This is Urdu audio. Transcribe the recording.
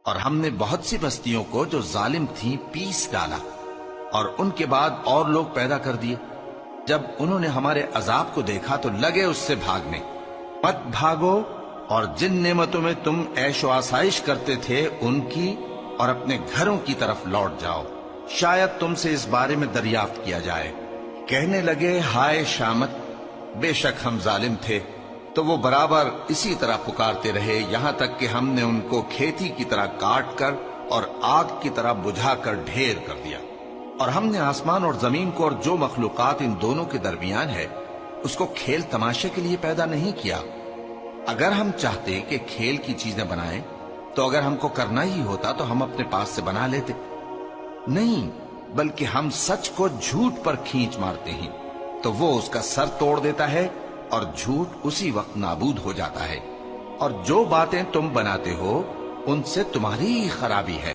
اور ہم نے بہت سی بستیوں کو جو ظالم تھیں پیس ڈالا، اور ان کے بعد اور لوگ پیدا کر دیے۔ جب انہوں نے ہمارے عذاب کو دیکھا تو لگے اس سے بھاگنے۔ مت بھاگو، اور جن نعمتوں میں تم عیش و آسائش کرتے تھے ان کی اور اپنے گھروں کی طرف لوٹ جاؤ، شاید تم سے اس بارے میں دریافت کیا جائے۔ کہنے لگے ہائے شامت، بے شک ہم ظالم تھے۔ تو وہ برابر اسی طرح پکارتے رہے یہاں تک کہ ہم نے ان کو کھیتی کی طرح کاٹ کر اور آگ کی طرح بجھا کر ڈھیر کر دیا۔ اور ہم نے آسمان اور زمین کو اور جو مخلوقات ان دونوں کے درمیان ہے اس کو کھیل تماشے کے لیے پیدا نہیں کیا۔ اگر ہم چاہتے کہ کھیل کی چیزیں بنائیں تو اگر ہم کو کرنا ہی ہوتا تو ہم اپنے پاس سے بنا لیتے، نہیں بلکہ ہم سچ کو جھوٹ پر کھینچ مارتے ہیں تو وہ اس کا سر توڑ دیتا ہے اور جھوٹ اسی وقت نابود ہو جاتا ہے۔ اور جو باتیں تم بناتے ہو ان سے تمہاری ہی خرابی ہے۔